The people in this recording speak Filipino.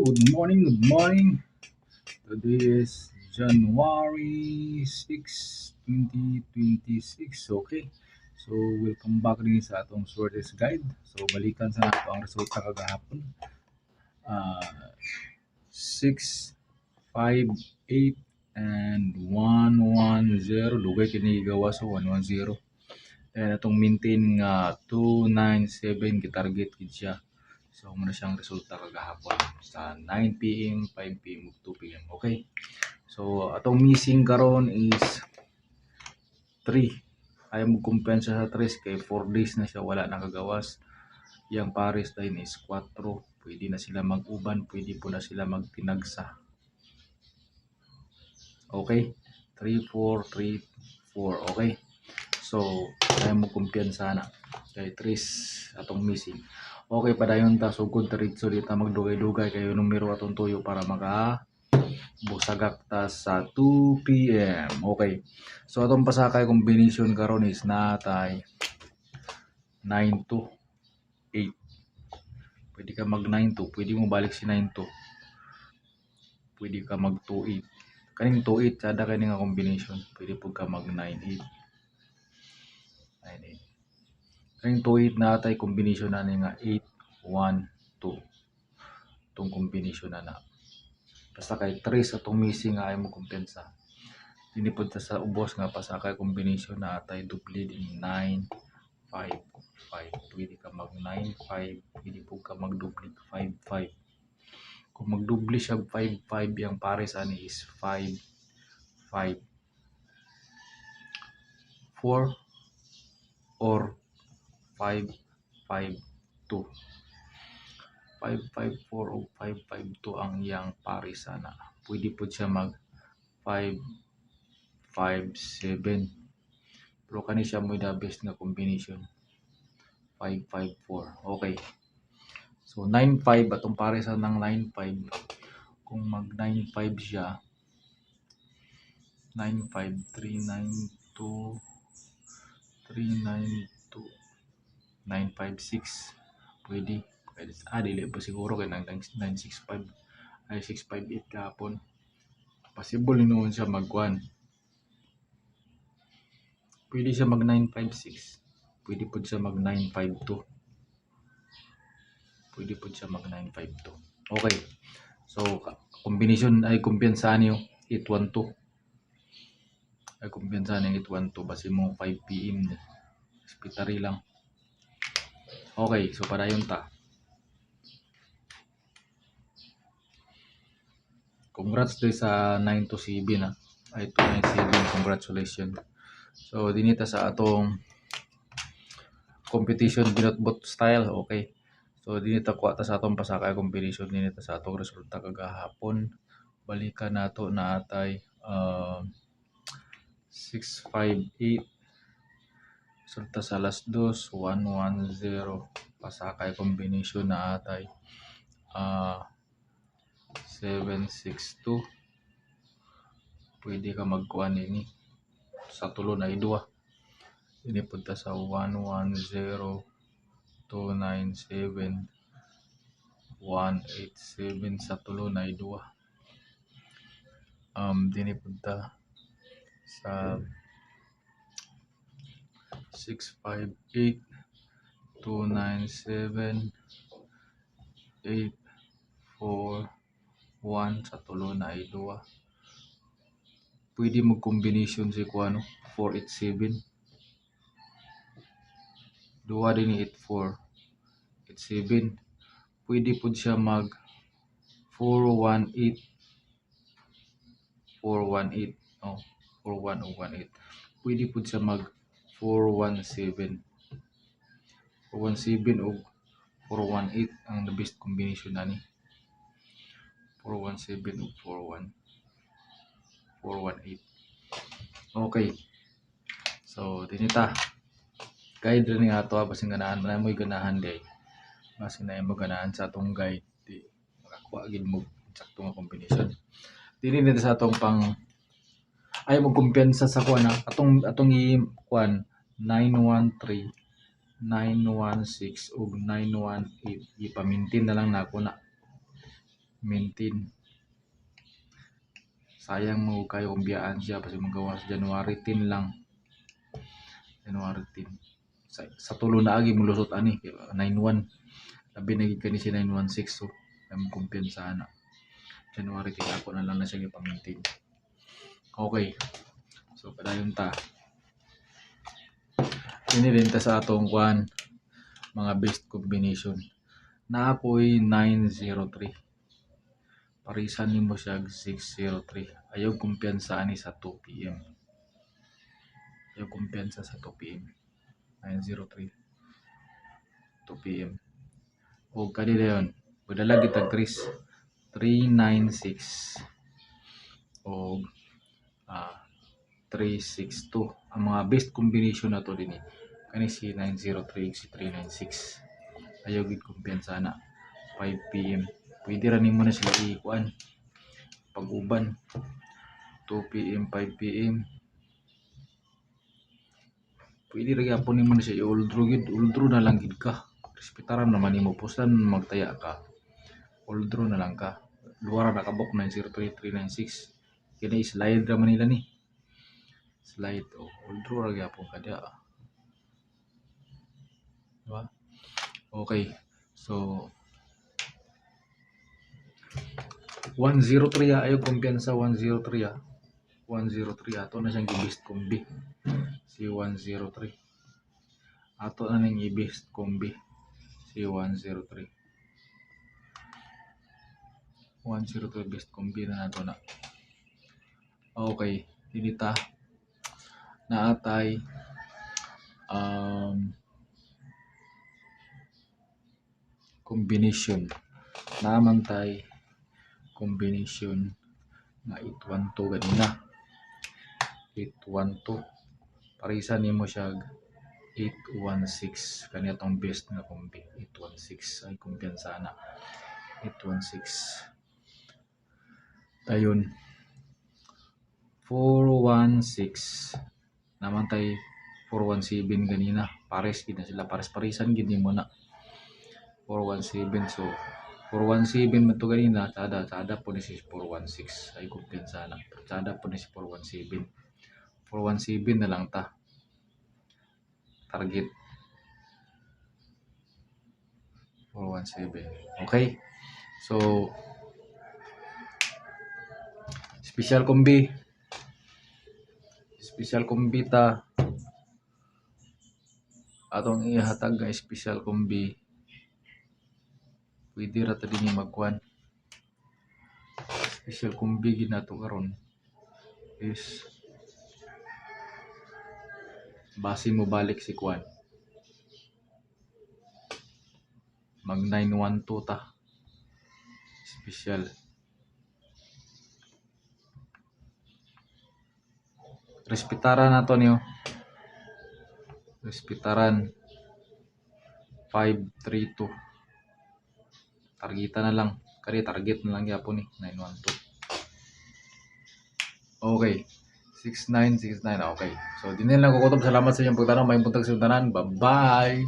good morning, good morning. Today is January 6, 2026. Okay. So, welcome back rin sa atong shortest guide. So, balikan sa nato ang resulta kagahapon. 6, 5, 8, and 110. Dugay kini gawa sa 110. And atong maintain nga 297 gitarget gid siya. So, muna siyang resulta kagahapon sa 9 p.m., 5 p.m., 2 p.m. Okay? So, atong missing karon is 3. Ayaw mo kumpensa sa 3 kay 4 days na siya wala nakagawas. Yang pares din is 4. Pwede na sila mag-uban, pwede po na sila magtinagsa. Okay? 3, 4, 3, 4. Okay? So, ayaw mo kumpensa na. Kay 3 atong missing. Okay, padayon ta sugod diretso dita magdugay-dugay kayo numero atong tuyo para busagak ta sa 2 p.m. Okay. So atong pasakay combination karon is natay 9 to 8. Pwede ka mag 9 to, pwede mo balik si 9 to. Pwede ka mag 2 8. Kaning 2 8 kada kani nga combination. Pwede pud ka mag 9 8. 9 8. Kaning 2 8 natay combination na ni nga 8 1 2. Itong combination na basta kay 3 atong missing nga ay mo kumpensa. Dinipod ta sa ubos nga pasakay combination na atay dupli din 9 5 5. Pwede ka mag 9 5, pwede po ka magdupli 5 5. Kung magdubli siya 5 5, yung pares ani is 5 5 4 or 5 5 2. 554 o 552 ang iyang pares ana. Pwede po siya mag 557. Pero kani siya mo the best nga combination. 554. Okay. So 95 atong pares ng 95. Kung mag 95 siya 95392 392 956. Pwede. Dili pa siguro kay 965 ay 658 kahapon. Possible noon siya mag 1. Pwede siya mag 956. Pwede po siya mag 952. Pwede po siya mag 952. Okay. So, combination ay kumpiyansahan niyo 812. Ay kumpiyansahan niyo 812 basi mo 5 PM ni. Hospitary lang. Okay, so para yun ta. Congrats din sa 9 to 7 ha. Ay 297, congratulations. So dinita sa atong competition binotbot style, okay. So dinita kuha ta sa atong pasakay competition dinita sa atong resulta kagahapon. Balikan nato na atay 658 resulta sa last 2 110 pasakay combination na atay 762. Pwede ka magkuhan ini sa tulo na idua. Ini punta sa 110 297 187 sa tulo na idua. Dini punta sa 658 297 841 sa tulo na idua. Pwede mo combination si kuano 487. Duwa din ni 84 87. Pwede po siya mag 418 418 no 41018. Pwede po siya mag 417 417 o 418 ang the best combination nani 417 o 418. Okay, so dinita guide rin nga ato basin ganahan man mo ganahan day basin na mo ganahan sa atong guide di makakuha gid mo sakto nga combination. Dili nito sa atong pang ay mo kumpiyansa sa kuan atong kuan 913 916 ug 918 ipamintin na lang nako na maintain. Sayang mo kayo kung biyaan siya kasi magawa sa January 10 lang. January 10. Sa tulo na agi mulusot ani 91. Labi nagig kani si 916 so ay mo kumpiyansa na. January 10 ako na lang na siya gipang-maintain. Okay. So padayon ta. Inilenta sa atong kwan mga best combination. Naapoy 903. Parisan nimo siya 603. Ayaw kumpiyansa ani sa 2 PM. Ayaw kumpiyansa sa 2 PM. 903. 2 PM. O kadi dayon. Padala kita Chris 396 o 362. Ang mga best combination na to din kani si 903 si 396. Ayaw gid kumpiyansa na 5 PM. Pwede ra nimo na sila ikuan pag-uban 2 PM 5 PM. Pwede ra gyapon nimo na siya i-uldro gid, uldro na lang gid ka. Respetaran naman nimo puslan magtaya ka. Uldro na lang ka. Duwa ra nakabok 903 396. Kini slide ra man nila ni. Slide o uldro ra gyapon ka dia. Diba? Okay. So 103 ayaw kumpiyansa 103 103 ato na siyang i-best combi si 103 ato na ning i-best combi si 103 best combi na nato na. Okay dinita na atay combination naman tay combination na 812 ganina 812 parisan nimo siya 816 kani atong best na kombi 816 ay kumpiyansa na 816 dayon 416 naman tay 417 ganina pares gid na sila pares-parisan gid nimo na 417 so 417 man to ganina tsada po ni si 416 ay kumpiyansa na tsada po ni si 417 na lang ta target 417 okay so special combi ta atong ihatag nga special combi pwede ra ta dinhi magkuan special combi gid nato karon is base mo balik si kuan mag 912 ta special respetaran nato niyo respetaran 532 targeta na lang kari target na lang gyapon ni 912 okay 6969 okay so dinhi lang ko kutob salamat sa inyong pagtanong may buntag sa tanan bye bye